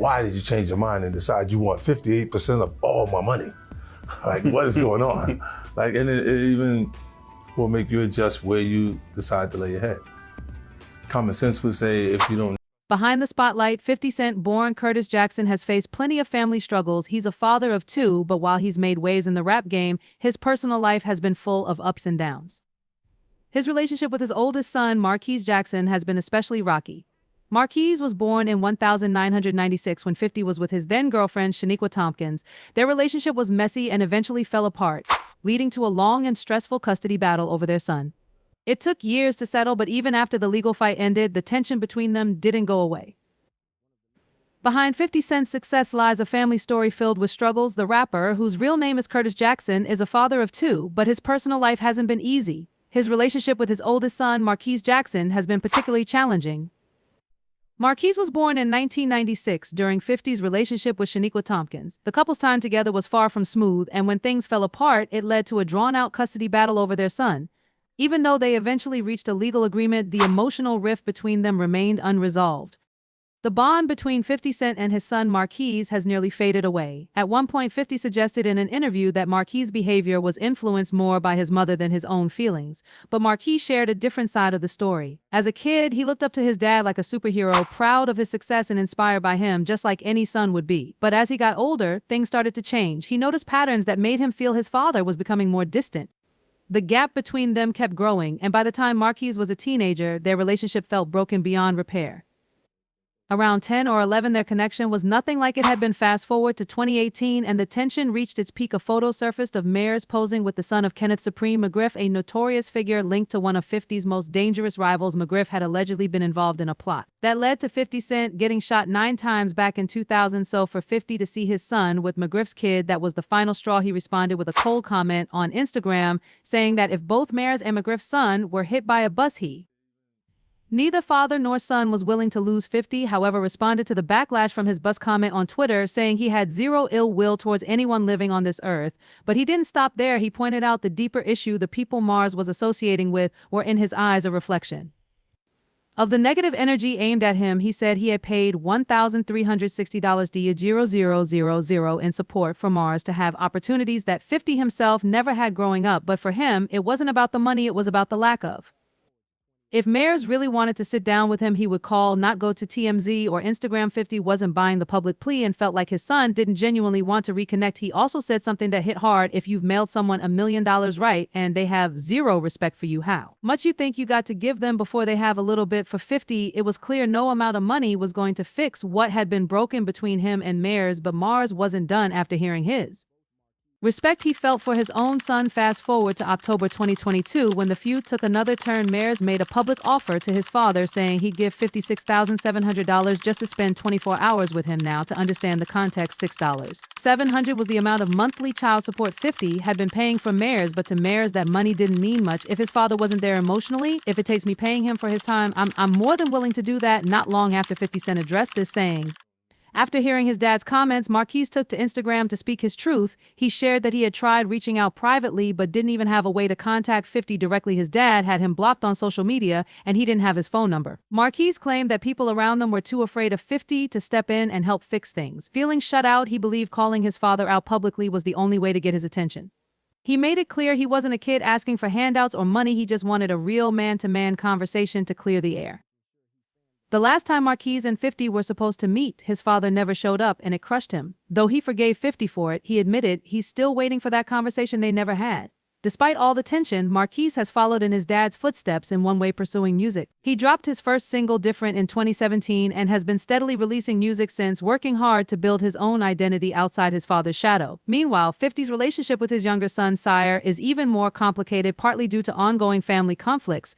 why did you change your mind and decide you want 58% of all my money? Like, what is going on? Like, and it even will make you adjust where you decide to lay your head. Common sense would say if you don't. Behind the spotlight, 50 Cent-born Curtis Jackson has faced plenty of family struggles. He's a father of two, but while he's made waves in the rap game, his personal life has been full of ups and downs. His relationship with his oldest son, Marquise Jackson, has been especially rocky. Marquise was born in 1996 when 50 was with his then-girlfriend, Shaniqua Tompkins. Their relationship was messy and eventually fell apart, leading to a long and stressful custody battle over their son. It took years to settle, but even after the legal fight ended, the tension between them didn't go away. Behind 50 Cent's success lies a family story filled with struggles. The rapper, whose real name is Curtis Jackson, is a father of two, but his personal life hasn't been easy. His relationship with his oldest son, Marquise Jackson, has been particularly challenging. Marquise was born in 1996 during 50's relationship with Shaniqua Tompkins. The couple's time together was far from smooth, and when things fell apart, it led to a drawn-out custody battle over their son. Even though they eventually reached a legal agreement, the emotional rift between them remained unresolved. The bond between 50 Cent and his son Marquise has nearly faded away. At one point, 50 suggested in an interview that Marquise's behavior was influenced more by his mother than his own feelings, but Marquise shared a different side of the story. As a kid, he looked up to his dad like a superhero, proud of his success and inspired by him, just like any son would be. But as he got older, things started to change. He noticed patterns that made him feel his father was becoming more distant. The gap between them kept growing, and by the time Marquise was a teenager, their relationship felt broken beyond repair. Around 10 or 11, their connection was nothing like it had been. Fast forward to 2018, and the tension reached its peak. A photo surfaced of Mares posing with the son of Kenneth Supreme McGriff, a notorious figure linked to one of 50's most dangerous rivals. McGriff had allegedly been involved in a plot that led to 50 Cent getting shot 9 times back in 2000. So for 50 to see his son with McGriff's kid, that was the final straw. He responded with a cold comment on Instagram, saying that if both Mares and McGriff's son were hit by a bus, neither father nor son was willing to lose. 50, however, responded to the backlash from his bus comment on Twitter, saying he had zero ill will towards anyone living on this earth. But he didn't stop there. He pointed out the deeper issue: the people Mars was associating with were, in his eyes, a reflection of the negative energy aimed at him. He said he had paid $1,360 in support for Mars to have opportunities that 50 himself never had growing up, but for him, it wasn't about the money, it was about the lack of. If Mares really wanted to sit down with him, he would call, not go to TMZ or Instagram. 50 wasn't buying the public plea and felt like his son didn't genuinely want to reconnect. He also said something that hit hard: if you've mailed someone $1 million, right, and they have zero respect for you, how much you think you got to give them before they have a little bit? For 50, it was clear no amount of money was going to fix what had been broken between him and Mares, but Mars wasn't done after hearing his respect he felt for his own son. Fast forward to October 2022, when the feud took another turn. Mares made a public offer to his father, saying he'd give $56,700 just to spend 24 hours with him. Now, to understand the context, $6,700 was the amount of monthly child support 50 had been paying for Mares, but to Mares that money didn't mean much if his father wasn't there emotionally. If it takes me paying him for his time, I'm more than willing to do that. Not long after 50 Cent addressed this, saying, after hearing his dad's comments, Marquise took to Instagram to speak his truth. He shared that he had tried reaching out privately but didn't even have a way to contact 50 directly. His dad had him blocked on social media, and he didn't have his phone number. Marquise claimed that people around them were too afraid of 50 to step in and help fix things. Feeling shut out, he believed calling his father out publicly was the only way to get his attention. He made it clear he wasn't a kid asking for handouts or money. He just wanted a real man-to-man conversation to clear the air. The last time Marquise and 50 were supposed to meet, his father never showed up, and it crushed him. Though he forgave 50 for it, he admitted he's still waiting for that conversation they never had. Despite all the tension, Marquise has followed in his dad's footsteps, in one way pursuing music. He dropped his first single, Different, in 2017 and has been steadily releasing music since, working hard to build his own identity outside his father's shadow. Meanwhile, 50's relationship with his younger son, Sire, is even more complicated, partly due to ongoing family conflicts.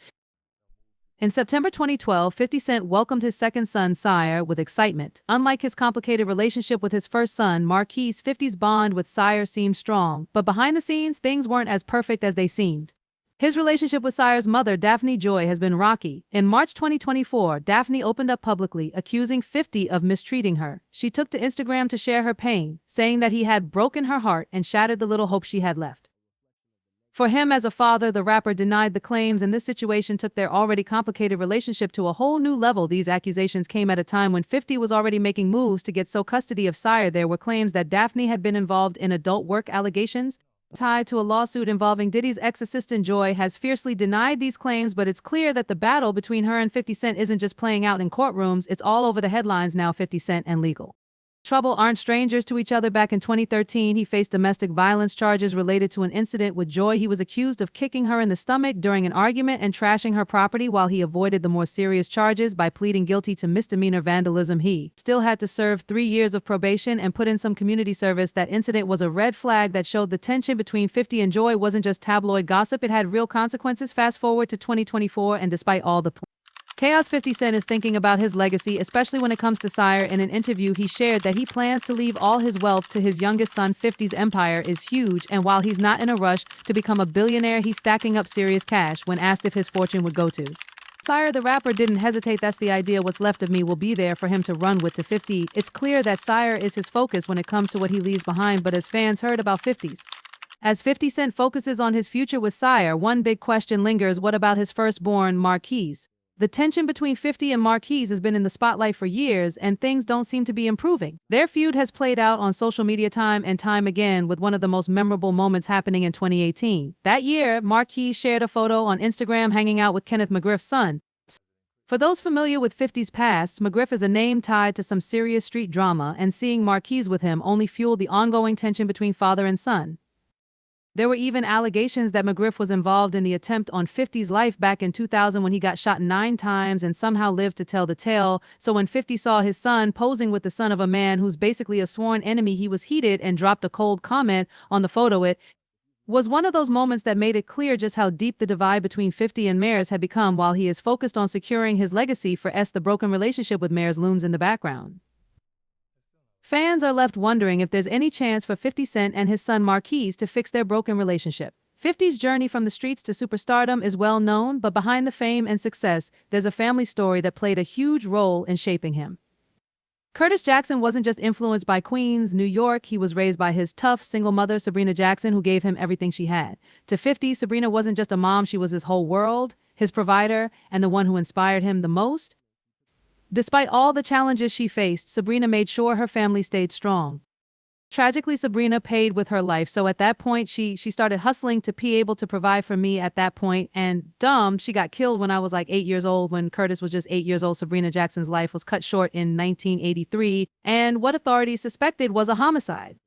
In September 2012, 50 Cent welcomed his second son, Sire, with excitement. Unlike his complicated relationship with his first son, Marquise, 50's bond with Sire seemed strong, but behind the scenes, things weren't as perfect as they seemed. His relationship with Sire's mother, Daphne Joy, has been rocky. In March 2024, Daphne opened up publicly, accusing 50 of mistreating her. She took to Instagram to share her pain, saying that he had broken her heart and shattered the little hope she had left. For him as a father, the rapper denied the claims, and this situation took their already complicated relationship to a whole new level. These accusations came at a time when 50 was already making moves to get sole custody of Sire. There were claims that Daphne had been involved in adult work allegations, tied to a lawsuit involving Diddy's ex-assistant. Joy has fiercely denied these claims, but it's clear that the battle between her and 50 Cent isn't just playing out in courtrooms, it's all over the headlines now. 50 Cent and legal trouble aren't strangers to each other. Back in 2013, he faced domestic violence charges related to an incident with Joy. He was accused of kicking her in the stomach during an argument and trashing her property. While he avoided the more serious charges by pleading guilty to misdemeanor vandalism, he still had to serve 3 years of probation and put in some community service. That incident was a red flag that showed the tension between 50 and Joy wasn't just tabloid gossip, it had real consequences. Fast forward to 2024, and despite all the chaos, 50 Cent is thinking about his legacy, especially when it comes to Sire. In an interview, he shared that he plans to leave all his wealth to his youngest son. 50's empire is huge, and while he's not in a rush to become a billionaire, he's stacking up serious cash. When asked if his fortune would go to Sire, the rapper didn't hesitate. That's the idea. What's left of me will be there for him to run with. To 50, it's clear that Sire is his focus when it comes to what he leaves behind. But as fans heard about 50's, as 50 Cent focuses on his future with Sire, one big question lingers: what about his firstborn, Marquise? The tension between 50 and Marquise has been in the spotlight for years, and things don't seem to be improving. Their feud has played out on social media time and time again, with one of the most memorable moments happening in 2018. That year, Marquise shared a photo on Instagram hanging out with Kenneth McGriff's son. For those familiar with 50's past, McGriff is a name tied to some serious street drama, and seeing Marquise with him only fueled the ongoing tension between father and son. There were even allegations that McGriff was involved in the attempt on 50's life back in 2000 when he got shot 9 times and somehow lived to tell the tale. So when 50 saw his son posing with the son of a man who's basically a sworn enemy, he was heated and dropped a cold comment on the photo. It was one of those moments that made it clear just how deep the divide between 50 and Mares had become. While he is focused on securing his legacy for S, the broken relationship with Mares looms in the background. Fans are left wondering if there's any chance for 50 Cent and his son Marquise to fix their broken relationship. 50's journey from the streets to superstardom is well known, but behind the fame and success, there's a family story that played a huge role in shaping him. Curtis Jackson wasn't just influenced by Queens, New York. He was raised by his tough, single mother, Sabrina Jackson, who gave him everything she had. To 50, Sabrina wasn't just a mom, she was his whole world, his provider, and the one who inspired him the most. Despite all the challenges she faced, Sabrina made sure her family stayed strong. Tragically, Sabrina paid with her life, so at that point, she started hustling to be able to provide for me at that point, and she got killed when I was like 8 years old. When Curtis was just 8 years old, Sabrina Jackson's life was cut short in 1983, and what authorities suspected was a homicide.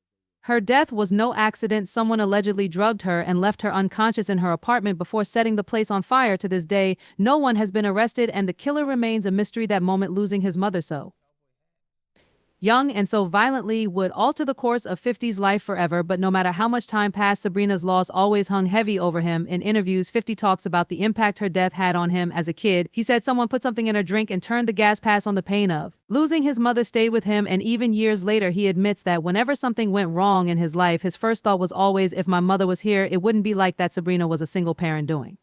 Her death was no accident. Someone allegedly drugged her and left her unconscious in her apartment before setting the place on fire. To this day, no one has been arrested, and the killer remains a mystery. That moment, losing his mother so young and so violently, would alter the course of 50's life forever. But no matter how much time passed, Sabrina's loss always hung heavy over him. In interviews, 50 talks about the impact her death had on him as a kid. He said someone put something in her drink and turned the gas pass on. The pain of losing his mother stayed with him, and even years later, he admits that whenever something went wrong in his life, his first thought was always, if my mother was here, it wouldn't be like that. Sabrina was a single parent doing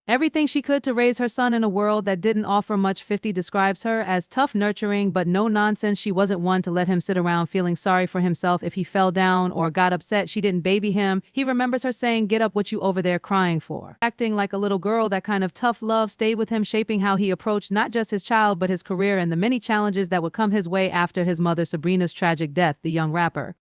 everything she could to raise her son in a world that didn't offer much. 50 describes her as tough, nurturing, but no nonsense. She wasn't one to let him sit around feeling sorry for himself if he fell down or got upset. She didn't baby him. He remembers her saying, "Get up, what you over there crying for?" Acting like a little girl. That kind of tough love stayed with him, shaping how he approached not just his child but his career and the many challenges that would come his way after his mother Sabrina's tragic death. The young rapper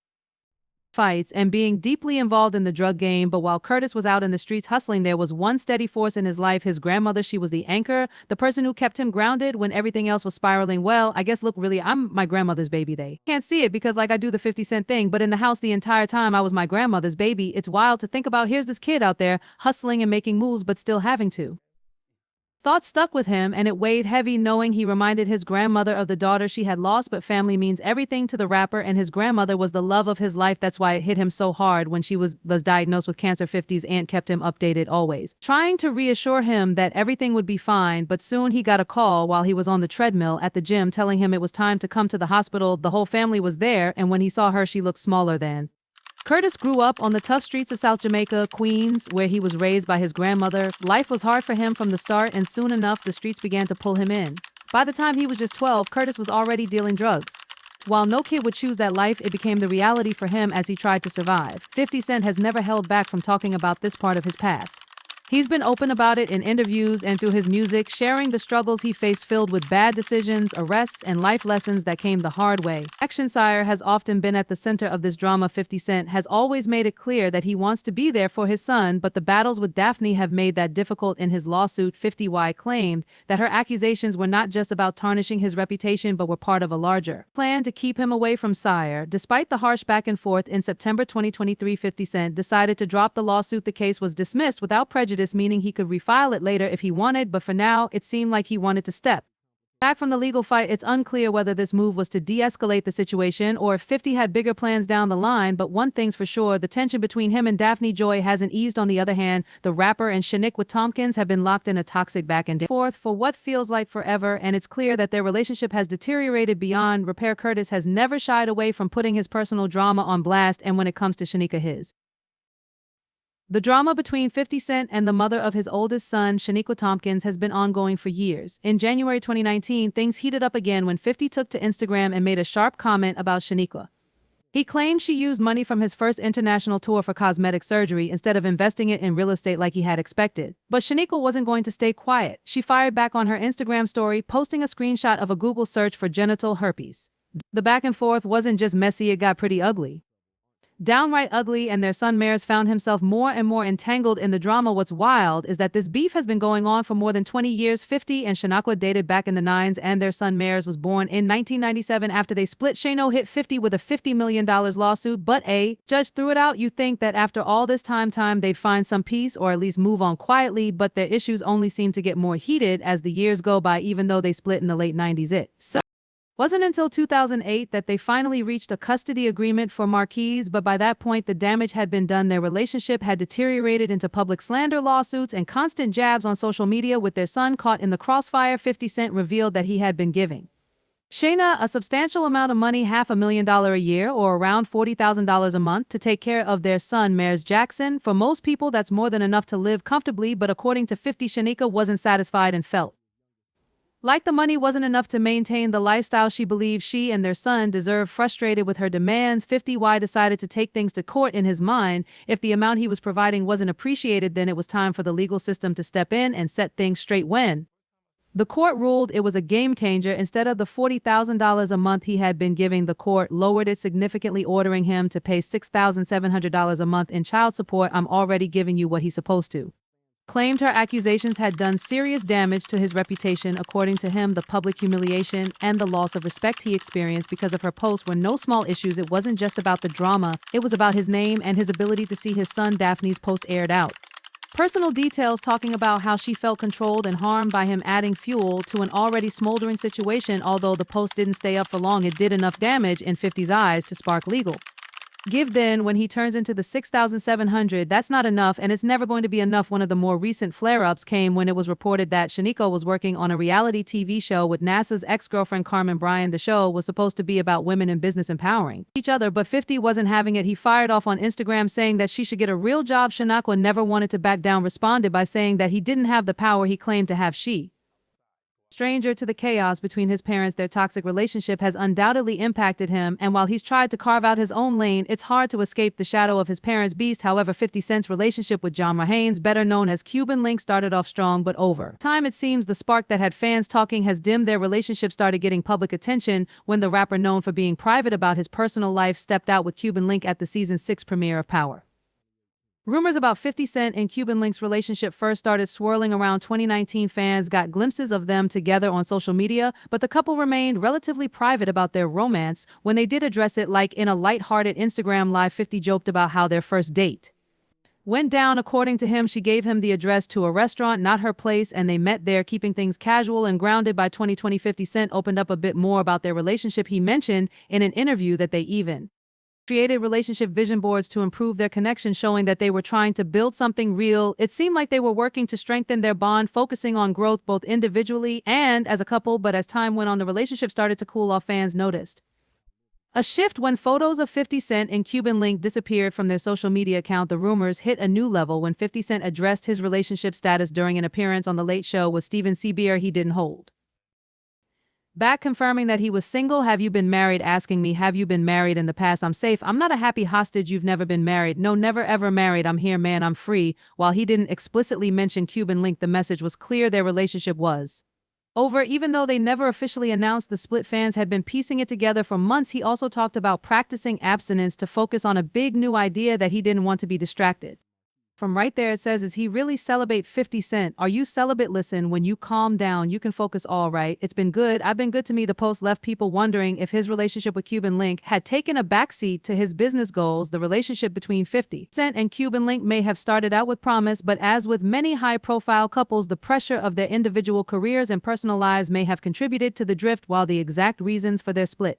fights and being deeply involved in the drug game, but while Curtis was out in the streets hustling, there was one steady force in his life: his grandmother. She was the anchor, the person who kept him grounded when everything else was spiraling. Well, I guess, look, really, I'm my grandmother's baby. They can't see it because like I do the 50 Cent thing, but in the house the entire time I was my grandmother's baby. It's wild to think about. Here's this kid out there hustling and making moves, but still having to. Thoughts stuck with him, and it weighed heavy knowing he reminded his grandmother of the daughter she had lost. But family means everything to the rapper, and his grandmother was the love of his life. That's why it hit him so hard when she was diagnosed with cancer. 50's aunt kept him updated always, trying to reassure him that everything would be fine. But soon he got a call while he was on the treadmill at the gym telling him it was time to come to the hospital. The whole family was there, and when he saw her, she looked smaller than. Curtis grew up on the tough streets of South Jamaica, Queens, where he was raised by his grandmother. Life was hard for him from the start, and soon enough, the streets began to pull him in. By the time he was just 12, Curtis was already dealing drugs. While no kid would choose that life, it became the reality for him as he tried to survive. 50 Cent has never held back from talking about this part of his past. He's been open about it in interviews and through his music, sharing the struggles he faced filled with bad decisions, arrests, and life lessons that came the hard way. Action Sire has often been at the center of this drama. 50 Cent has always made it clear that he wants to be there for his son, but the battles with Daphne have made that difficult. In his lawsuit, 50Y claimed that her accusations were not just about tarnishing his reputation but were part of a larger plan to keep him away from Sire. Despite the harsh back and forth, in September 2023, 50 Cent decided to drop the lawsuit. The case was dismissed without prejudice, meaning he could refile it later if he wanted, but for now, it seemed like he wanted to step back from the legal fight. It's unclear whether this move was to de-escalate the situation or if 50 had bigger plans down the line, but one thing's for sure, the tension between him and Daphne Joy hasn't eased. On the other hand, the rapper and Shaniqua Tompkins have been locked in a toxic back and forth for what feels like forever, and it's clear that their relationship has deteriorated beyond repair. Curtis has never shied away from putting his personal drama on blast, and when it comes to Shaniqua, the drama between 50 Cent and the mother of his oldest son, Shaniqua Tompkins, has been ongoing for years. In January 2019, things heated up again when 50 took to Instagram and made a sharp comment about Shaniqua. He claimed she used money from his first international tour for cosmetic surgery instead of investing it in real estate like he had expected. But Shaniqua wasn't going to stay quiet. She fired back on her Instagram story, posting a screenshot of a Google search for genital herpes. The back and forth wasn't just messy, it got pretty ugly. Downright ugly, and their son Mares found himself more and more entangled in the drama. What's wild is that this beef has been going on for more than 20 years. 50 and Shaniqua dated back in the 90s, and their son Mares was born in 1997. After they split, Shano hit 50 with a $50 million lawsuit, but a judge threw it out. You think that after all this time they'd find some peace or at least move on quietly, but their issues only seem to get more heated as the years go by. Even though they split in the late 90s, wasn't until 2008 that they finally reached a custody agreement for Marquise, but by that point the damage had been done. Their relationship had deteriorated into public slander lawsuits and constant jabs on social media. With their son caught in the crossfire, 50 Cent revealed that he had been giving Shayna a substantial amount of money, $500,000 a year or around $40,000 a month, to take care of their son, Mares Jackson. For most people, that's more than enough to live comfortably, but according to 50, Shaniqua wasn't satisfied and felt like the money wasn't enough to maintain the lifestyle she believed she and their son deserved. Frustrated with her demands, 50Y decided to take things to court. In his mind, if the amount he was providing wasn't appreciated, then it was time for the legal system to step in and set things straight. When the court ruled, it was a game changer. Instead of the $40,000 a month he had been giving, the court lowered it significantly, ordering him to pay $6,700 a month in child support. "I'm already giving you what he's supposed to," claimed. Her accusations had done serious damage to his reputation. According to him, the public humiliation and the loss of respect he experienced because of her posts were no small issues. It wasn't just about the drama, it was about his name and his ability to see his son Daphne's post aired out personal details, talking about how she felt controlled and harmed by him, adding fuel to an already smoldering situation. Although the post didn't stay up for long, it did enough damage in 50's eyes to spark legal give. Then when he turns into the $6,700, that's not enough, and it's never going to be enough. One of the more recent flare-ups came when it was reported that Shaniqua was working on a reality TV show with NASA's ex-girlfriend Carmen Bryan. The show was supposed to be about women in business empowering each other, but 50 wasn't having it. He fired off on Instagram saying that she should get a real job. Shaniqua never wanted to back down, responded by saying that he didn't have the power he claimed to have. She stranger to the chaos between his parents, their toxic relationship has undoubtedly impacted him, and while he's tried to carve out his own lane, it's hard to escape the shadow of his parents' beast. However, 50 Cent's relationship with John Haynes, better known as Cuban Link, started off strong, but over time it seems the spark that had fans talking has dimmed. Their relationship started getting public attention when the rapper, known for being private about his personal life, stepped out with Cuban Link at the season 6 premiere of Power. Rumors about 50 Cent and Cuban Link's relationship first started swirling around 2019. Fans got glimpses of them together on social media, but the couple remained relatively private about their romance. When they did address it, like in a light-hearted Instagram live, 50 joked about how their first date went down. According to him, she gave him the address to a restaurant, not her place, and they met there, keeping things casual and grounded. By 2020, 50 Cent opened up a bit more about their relationship. He mentioned in an interview that they even created relationship vision boards to improve their connection, showing that they were trying to build something real. It seemed like they were working to strengthen their bond, focusing on growth both individually and as a couple. But as time went on, the relationship started to cool off. Fans noticed a shift when photos of 50 Cent and Cuban Link disappeared from their social media account. The rumors hit a new level when 50 Cent addressed his relationship status during an appearance on The Late Show with Steven Seabier. He didn't hold Back confirming that he was single. Have you been married? Asking me, have you been married in the past? I'm safe. I'm not a happy hostage. You've never been married. No, never ever married. I'm here, man. I'm free. While he didn't explicitly mention Cuban Link, the message was clear their relationship was over. Even though they never officially announced the split, fans had been piecing it together for months. He also talked about practicing abstinence to focus on a big new idea that he didn't want to be distracted. From right there it says, is he really celibate? 50 Cent, are you celibate? Listen, when you calm down, you can focus. All right, it's been good. I've been good to me. The post left people wondering if his relationship with Cuban Link had taken a backseat to his business goals. The relationship between 50 Cent and Cuban Link may have started out with promise, but as with many high-profile couples, the pressure of their individual careers and personal lives may have contributed to the drift, while the exact reasons for their split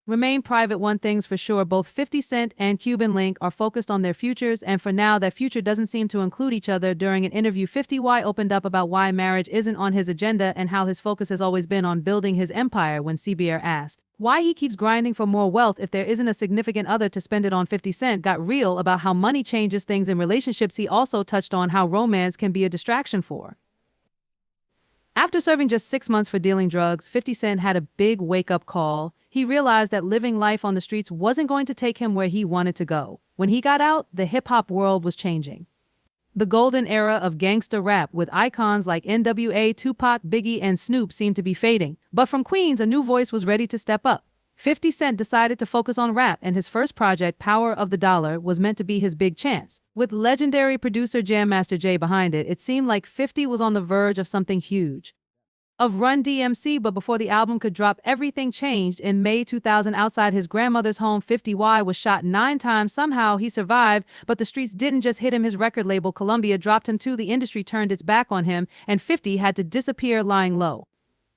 remain private. One thing's for sure, both 50 Cent and Cuban Link are focused on their futures, and for now that future doesn't seem to include each other. During an interview, 50Y opened up about why marriage isn't on his agenda and how his focus has always been on building his empire. When CBR asked why he keeps grinding for more wealth if there isn't a significant other to spend it on, 50 Cent got real about how money changes things in relationships. He also touched on how romance can be a distraction for. After serving just 6 months for dealing drugs, 50 Cent had a big wake-up call. He realized that living life on the streets wasn't going to take him where he wanted to go. When he got out, the hip-hop world was changing. The golden era of gangsta rap with icons like NWA, Tupac, Biggie, and Snoop seemed to be fading. But from Queens, a new voice was ready to step up. 50 Cent decided to focus on rap, and his first project, Power of the Dollar, was meant to be his big chance. With legendary producer Jam Master Jay behind it, it seemed like 50 was on the verge of something huge. Of Run DMC, but before the album could drop, everything changed. In May 2000, outside his grandmother's home, 50Y was shot 9 times. Somehow he survived, but the streets didn't just hit him. His record label, Columbia, dropped him too. The industry turned its back on him, and 50 had to disappear lying low.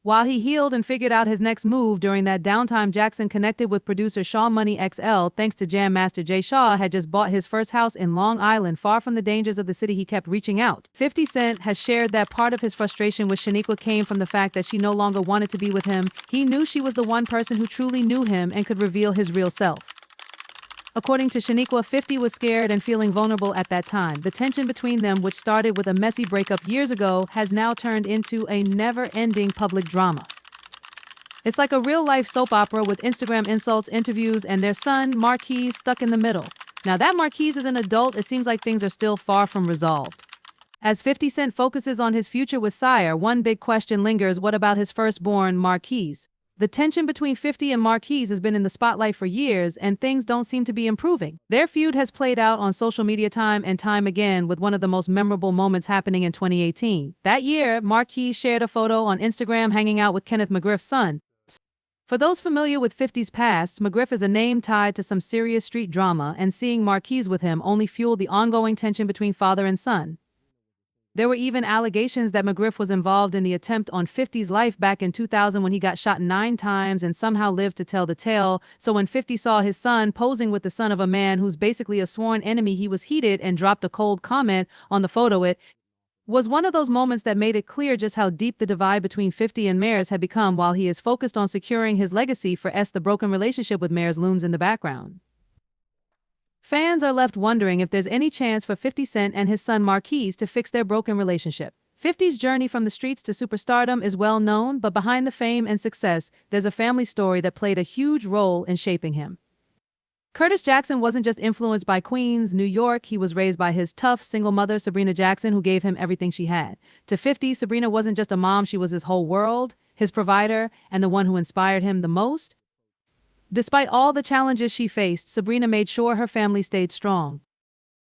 While he healed and figured out his next move during that downtime, Jackson connected with producer Shaw Money XL. Thanks to Jam Master Jay, Shaw had just bought his first house in Long Island, far from the dangers of the city. He kept reaching out. 50 Cent has shared that part of his frustration with Shaniqua came from the fact that she no longer wanted to be with him. He knew she was the one person who truly knew him and could reveal his real self. According to Shaniqua, 50 was scared and feeling vulnerable at that time. The tension between them, which started with a messy breakup years ago, has now turned into a never-ending public drama. It's like a real-life soap opera with Instagram insults, interviews, and their son, Marquise, stuck in the middle. Now that Marquise is an adult, it seems like things are still far from resolved. As 50 Cent focuses on his future with Sire, one big question lingers: what about his firstborn, Marquise? The tension between 50 and Marquise has been in the spotlight for years, and things don't seem to be improving. Their feud has played out on social media time and time again, with one of the most memorable moments happening in 2018. That year, Marquise shared a photo on Instagram hanging out with Kenneth McGriff's son. For those familiar with 50's past, McGriff is a name tied to some serious street drama, and seeing Marquise with him only fueled the ongoing tension between father and son. There were even allegations that McGriff was involved in the attempt on 50's life back in 2000 when he got shot 9 times and somehow lived to tell the tale. So when 50 saw his son posing with the son of a man who's basically a sworn enemy, he was heated and dropped a cold comment on the photo. It was one of those moments that made it clear just how deep the divide between 50 and Mares had become. While he is focused on securing his legacy for S, the broken relationship with Mares looms in the background. Fans are left wondering if there's any chance for 50 Cent and his son Marquise to fix their broken relationship. 50's journey from the streets to superstardom is well known, but behind the fame and success, there's a family story that played a huge role in shaping him. Curtis Jackson wasn't just influenced by Queens, New York. He was raised by his tough, single mother, Sabrina Jackson, who gave him everything she had. To 50, Sabrina wasn't just a mom, she was his whole world, his provider, and the one who inspired him the most. Despite all the challenges she faced, Sabrina made sure her family stayed strong.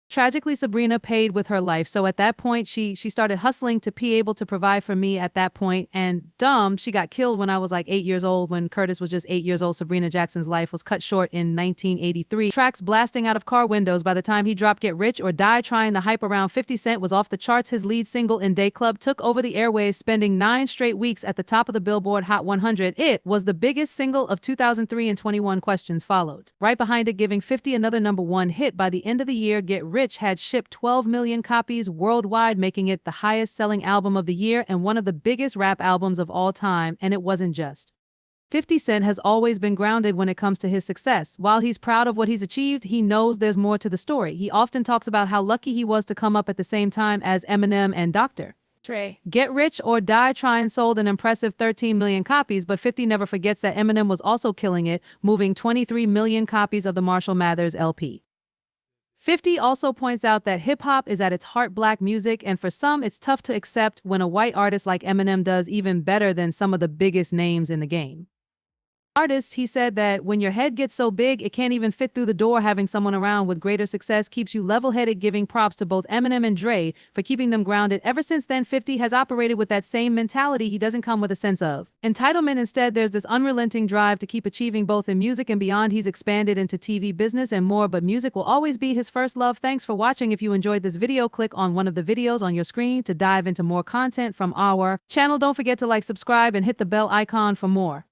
Tragically, Sabrina paid with her life, so at that point, she started hustling to be able to provide for me at that point, and she got killed when I was like 8 years old. When Curtis was just 8 years old, Sabrina Jackson's life was cut short in 1983. Tracks blasting out of car windows by the time he dropped Get Rich or Die Trying to Hype around 50 Cent was off the charts. His lead single, In Day Club, took over the airwaves, spending 9 straight weeks at the top of the Billboard Hot 100. It was the biggest single of 2003, and 21 Questions followed. Right behind it, giving 50 another #1 hit. By the end of the year, Get Rich had shipped 12 million copies worldwide, making it the highest-selling album of the year and one of the biggest rap albums of all time. And it wasn't just 50 Cent has always been grounded when it comes to his success. While he's proud of what he's achieved, he knows there's more to the story. He often talks about how lucky he was to come up at the same time as Eminem and Dr. Get Rich or Die Trying sold an impressive 13 million copies, but 50 never forgets that Eminem was also killing it, moving 23 million copies of the Marshall Mathers LP. 50 also points out that hip-hop is at its heart black music, and for some it's tough to accept when a white artist like Eminem does even better than some of the biggest names in the game. Artist, he said that when your head gets so big it can't even fit through the door, having someone around with greater success keeps you level-headed, giving props to both Eminem and Dre for keeping them grounded. Ever since then, 50 has operated with that same mentality. He doesn't come with a sense of entitlement. Instead, there's this unrelenting drive to keep achieving both in music and beyond. He's expanded into TV, business, and more, but music will always be his first love. Thanks for watching. If you enjoyed this video, click on one of the videos on your screen to dive into more content from our channel. Don't forget to like, subscribe, and hit the bell icon for more.